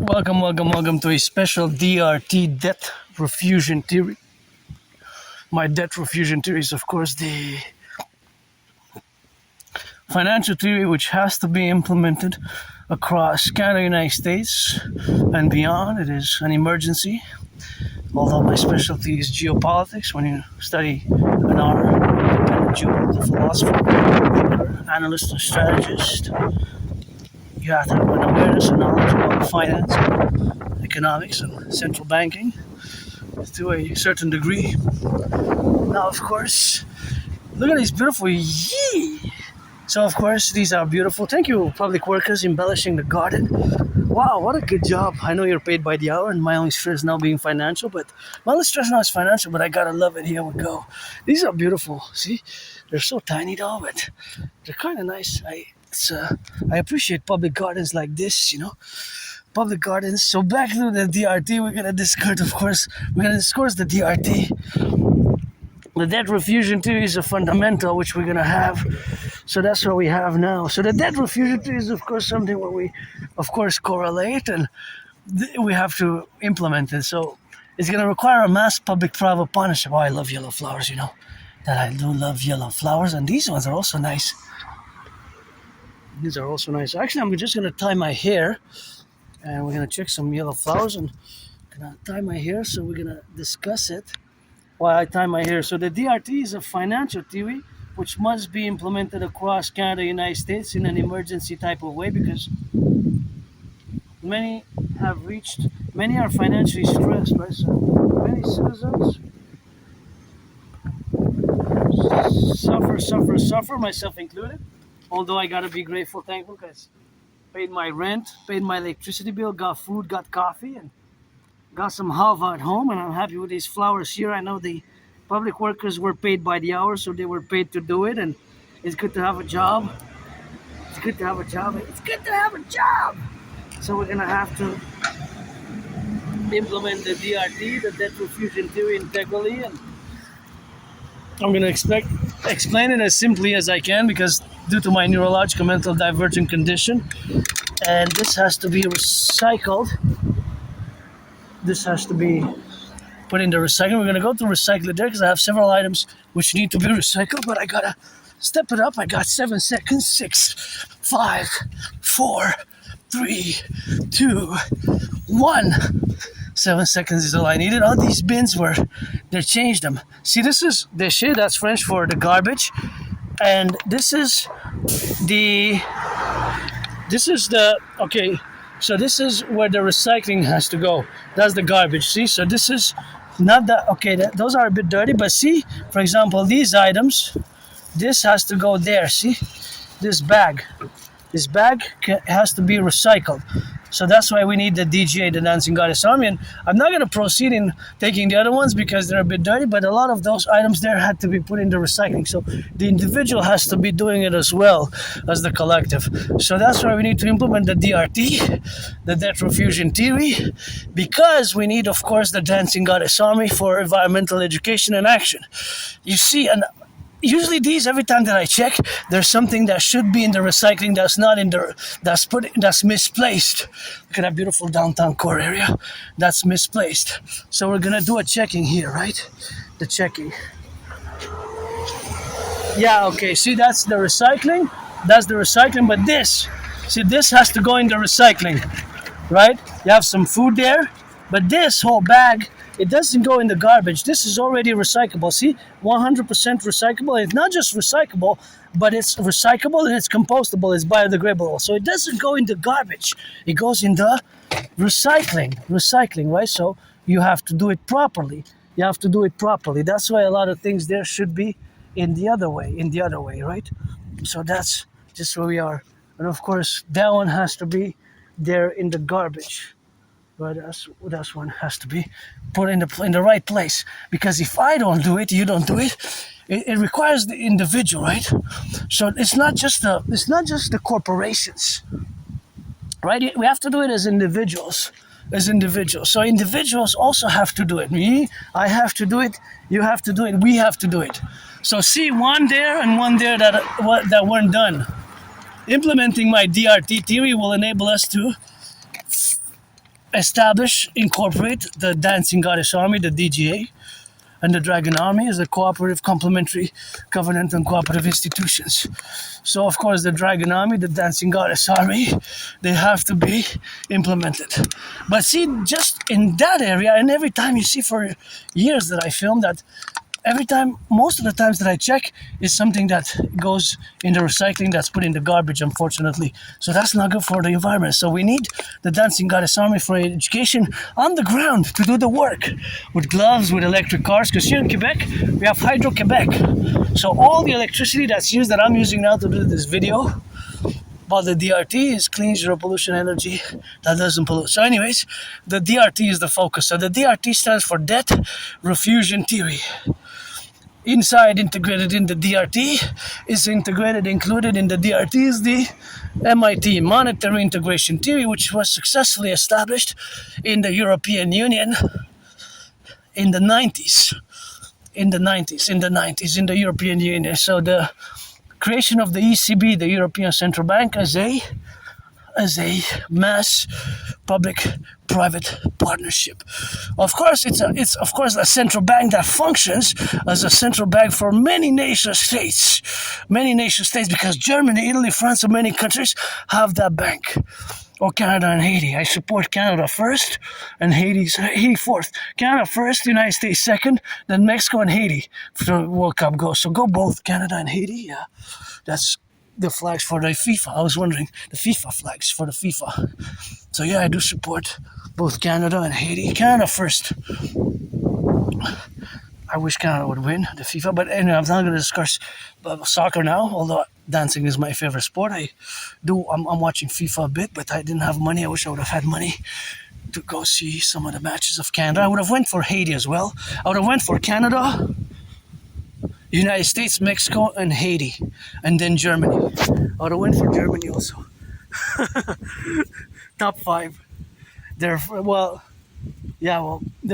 Welcome to a special DRT debt refusion theory. My debt refusion theory is, of course, the financial theory which has to be implemented across Canada, United States, and beyond. It is an emergency. Although my specialty is geopolitics, when you study an independent geopolitical philosopher, analyst, and strategist, you have to have an awareness and knowledge about finance, economics, and central banking to a certain degree. Now, of course, look at these beautiful yee. So, of course, these are beautiful. Thank you, public workers, embellishing the garden. Wow, what a good job. I know you're paid by the hour, and my only stress now being financial, but my only stress now is financial, but I gotta love it. Here we go. These are beautiful. See? They're so tiny, though, but they're kind of nice. I appreciate public gardens like this, public gardens. So back to the DRT, we're going to discuss the DRT. The debt refusion theory is a fundamental which we're going to have. So that's what we have now. So the debt refusion theory is, of course, something where we, of course, correlate and we have to implement it. So it's going to require a mass public-private partnership. Oh, I love yellow flowers, that I do love yellow flowers. And these ones are also nice. These are also nice. Actually, I'm just going to tie my hair and we're going to check some yellow flowers and I'm going to tie my hair. So we're going to discuss it while I tie my hair. So the DRT is a financial theory which must be implemented across Canada, United States in an emergency type of way because many are financially stressed, right? So many citizens suffer, myself included. Although I gotta be grateful, thankful, because paid my rent, paid my electricity bill, got food, got coffee, and got some hava at home, and I'm happy with these flowers here. I know the public workers were paid by the hour, so they were paid to do it, and it's good to have a job. It's good to have a job. So we're gonna have to implement the DRT, the debt refusion theory, integrally, and I'm gonna explain it as simply as I can because due to my neurological mental divergent condition, and this has to be recycled. This has to be put in the recycling. We're gonna go to recycle it there because I have several items which need to be recycled, but I gotta step it up. I got 7 seconds. 6, 5, 4, 3, 2, 1. 7 seconds is all I needed. All these bins they changed them. See, this is the shit, that's French for the garbage. And this is okay, so this is where the recycling has to go. That's the garbage, see? So this is not that, okay, those are a bit dirty, but see, for example, these items, this has to go there, see? This bag has to be recycled. So that's why we need the DGA, the Dancing Goddess Army. And I'm not going to proceed in taking the other ones because they're a bit dirty, but a lot of those items there had to be put in the recycling. So the individual has to be doing it as well as the collective. So that's why we need to implement the DRT, the debt refusion theory, because we need, of course, the Dancing Goddess Army for environmental education and action. You see, and usually every time that I check, there's something that should be in the recycling that's not in that's misplaced. Look at that beautiful downtown core area. That's misplaced. So we're gonna do a checking here, right? The checking. Yeah, okay, see, that's the recycling, but this has to go in the recycling, right? You have some food there, but this whole bag, it doesn't go in the garbage. This is already recyclable. See, 100% recyclable. It's not just recyclable, but it's recyclable and it's compostable. It's biodegradable. So it doesn't go in the garbage. It goes in the recycling, right? So you have to do it properly. That's why a lot of things there should be in the other way, right? So that's just where we are. And of course, that one has to be there in the garbage. But that's one has to be put in the right place, because if I don't do it, you don't do it. It requires the individual, right? So it's not just the corporations, right? We have to do it as individuals. So individuals also have to do it. I have to do it. You have to do it. We have to do it. So see, one there and one there that weren't done. Implementing my DRT theory will enable us to establish, incorporate the Dancing Goddess Army, the DGA, and the Dragon Army as a cooperative, complementary, covenant, and cooperative institutions. So, of course, the Dragon Army, the Dancing Goddess Army, they have to be implemented. But see, just in that area, and every time you see for years that I film that, every time, most of the times that I check, is something that goes in the recycling, that's put in the garbage, unfortunately. So that's not good for the environment. So we need the Dancing Goddess Army for education on the ground to do the work with gloves, with electric cars. Because here in Quebec, we have Hydro-Quebec. So all the electricity that's used, that I'm using now to do this video about the DRT, is clean, zero pollution energy that doesn't pollute. So anyways, the DRT is the focus. So the DRT stands for Debt Refusion Theory. Inside, integrated in the DRT, is integrated, included in the DRT is the MIT, Monetary Integration Theory, which was successfully established in the European Union in the 90s. In the European Union. So the creation of the ECB, the European Central Bank, as a mass public-private partnership. Of course, it's of course a central bank that functions as a central bank for many nation states, because Germany, Italy, France, and many countries have that bank. Or Canada and Haiti. I support Canada first and Haiti fourth. Canada first, United States second, then Mexico and Haiti for the World Cup goes. So go both Canada and Haiti. Yeah, that's the flags for the FIFA. I was wondering, the FIFA flags for the FIFA. So yeah, I do support both Canada and Haiti. Canada first. I wish Canada would win the FIFA, but anyway, I'm not going to discuss soccer now, although dancing is my favorite sport. I'm watching FIFA a bit, but I didn't have money. I wish I would have had money to go see some of the matches of Canada. I would have went for Haiti as well. I would have went for Canada, United States, Mexico, and Haiti, and then Germany. I would have went for Germany also. Top 5. They're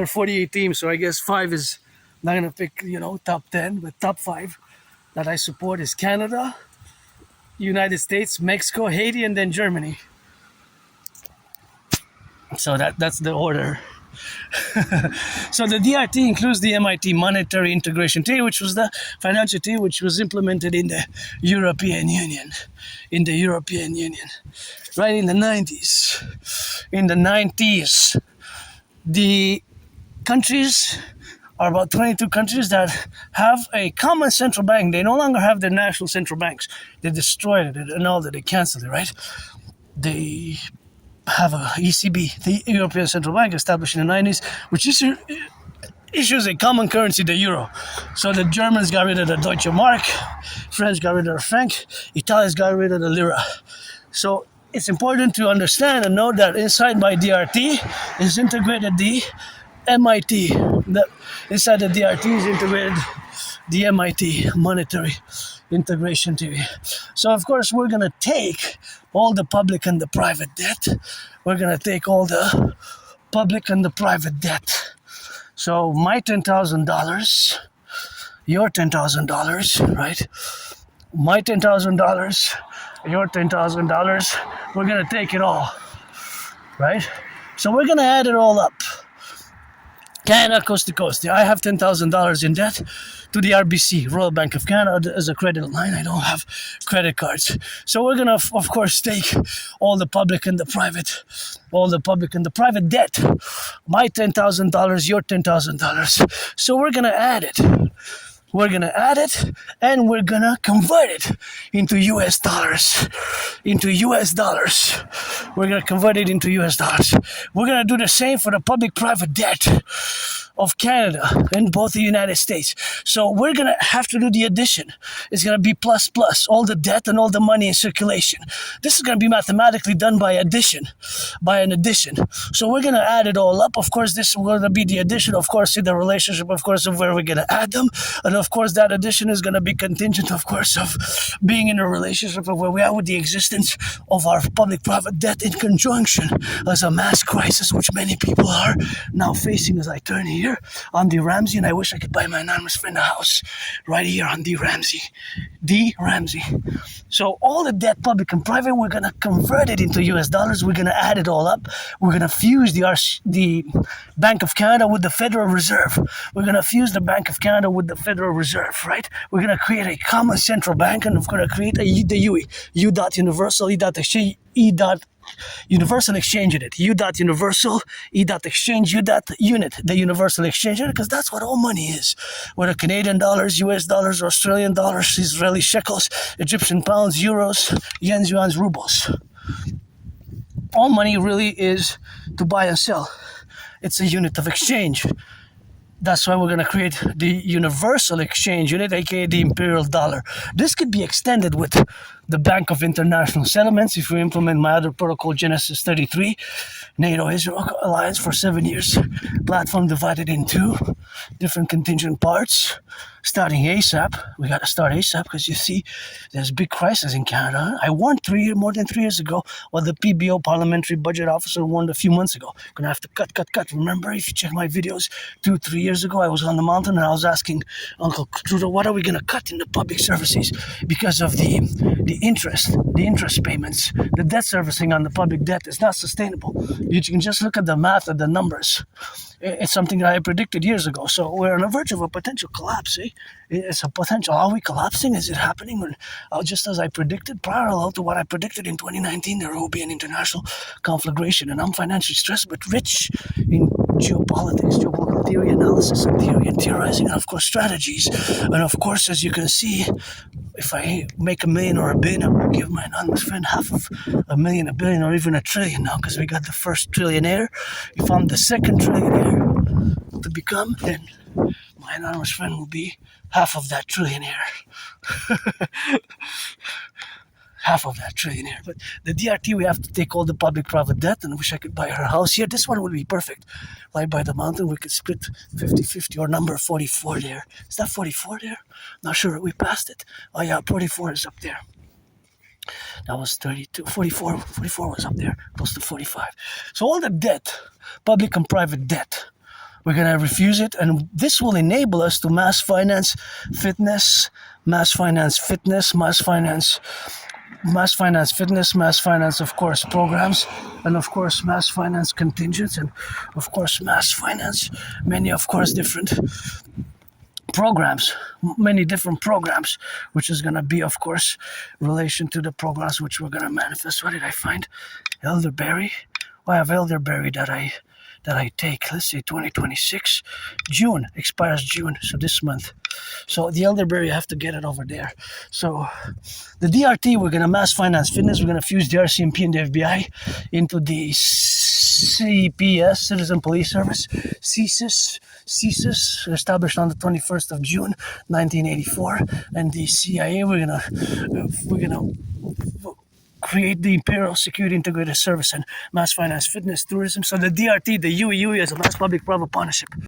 48 teams, so I guess 5 is not going to pick, top 10, but top 5 that I support is Canada, United States, Mexico, Haiti, and then Germany. So that's the order. So the DRT includes the MIT Monetary Integration Theory, which was the financial theory which was implemented in the European Union. Right in the 90s. In the 90s, the countries are about 22 countries that have a common central bank. They no longer have their national central banks. They destroyed it and all that. They canceled it, right? They have a ECB, the European Central Bank, established in the 90s, which issues a common currency, the euro. So the Germans got rid of the Deutsche Mark, French got rid of the franc, Italians got rid of the lira. So it's important to understand and know that inside my DRT is integrated the MIT. Inside the DRT is integrated the MIT, Monetary Integration Theory. So of course we're going to take all the public and the private debt. We're going to take all the public and the private debt. So my $10,000, your $10,000, right? My $10,000, your $10,000, we're going to take it all, right? So we're going to add it all up. Canada, coast to coast. I have $10,000 in debt to the RBC, Royal Bank of Canada, as a credit line. I don't have credit cards. So we're going to, of course, take all the public and the private debt. My $10,000, your $10,000. So we're going to add it. We're going to add it and we're going to convert it into US dollars. We're going to convert it into US dollars. We're going to do the same for the public-private debt of Canada and both the United States. So we're going to have to do the addition. It's going to be plus, all the debt and all the money in circulation. This is going to be mathematically done by an addition. So we're going to add it all up. Of course, this is going to be the addition, of course, in the relationship, of course, of where we're going to add them. And of course, that addition is going to be contingent, of course, of being in a relationship of where we are with the existence of our public-private debt in conjunction as a mass crisis, which many people are now facing as I turn here. here on D. Ramsey, and I wish I could buy my anonymous friend a house right here on D. Ramsey. D. Ramsey. So all the debt, public and private, we're going to convert it into US dollars. We're going to add it all up. We're going to fuse the Bank of Canada with the Federal Reserve. We're going to fuse the Bank of Canada with the Federal Reserve, right? We're going to create a common central bank, and we're going to create the UE, U dot universal, E dot exchange, E dot universal exchange unit, U dot universal, E dot exchange, U dot unit, the universal exchange unit, because that's what all money is. Whether Canadian dollars, US dollars, Australian dollars, Israeli shekels, Egyptian pounds, euros, yens, yuans, rubles. All money really is to buy and sell. It's a unit of exchange. That's why we're going to create the universal exchange unit, aka the imperial dollar. This could be extended with the Bank of International Settlements if we implement my other protocol, Genesis 33, NATO-Israel alliance for 7 years. Platform divided in two different contingent parts. Starting ASAP. We got to start ASAP because you see there's a big crisis in Canada. I warned more than 3 years ago, what the PBO Parliamentary Budget Officer warned a few months ago. Gonna have to cut. Remember, if you check my videos 2-3 years ago, I was on the mountain and I was asking Uncle Trudeau, what are we gonna cut in the public services because of the interest payments, the debt servicing on the public debt is not sustainable. You can just look at the math of the numbers. It's something that I predicted years ago. So we're on the verge of a potential collapse. It's a potential. Are we collapsing? Is it happening? Just as I predicted, parallel to what I predicted in 2019, there will be an international conflagration. And I'm financially stressed, but rich in geopolitics, geopolitical theory, analysis, and theory, and theorizing, and of course strategies. And of course, as you can see, if I make $1 million or $1 billion, I will give my anonymous friend half of $1 million, $1 billion, or even $1 trillion now, because we got the first trillionaire. If I'm the second trillionaire to become, then my anonymous friend will be half of that trillionaire. Half of that trillionaire. But the DRT, we have to take all the public-private debt, and I wish I could buy her house here. This one would be perfect. Right by the mountain, we could split 50-50 or number 44 there. Is that 44 there? Not sure. We passed it. Oh yeah, 44 is up there. That was 32. 44 was up there, close to 45. So all the debt, public and private debt, we're going to refuse it, and this will enable us to mass finance fitness, mass finance, of course, programs, and of course, mass finance contingents, and of course, mass finance many, of course, different programs, which is going to be, of course, relation to the programs which we're going to manifest. What did I find? Elderberry. I have elderberry that I take. Let's say 2026 June, expires June, so this month. So the elderberry, I have to get it over there. So the DRT, we're going to mass finance fitness. We're going to fuse the RCMP and the FBI into the CPS, Citizen Police Service, CSIS, established on the 21st of June 1984, and the CIA. We're gonna create the Imperial Security Integrated Service and Mass Finance Fitness Tourism. So the DRT, the UE is a Mass Public Private Partnership.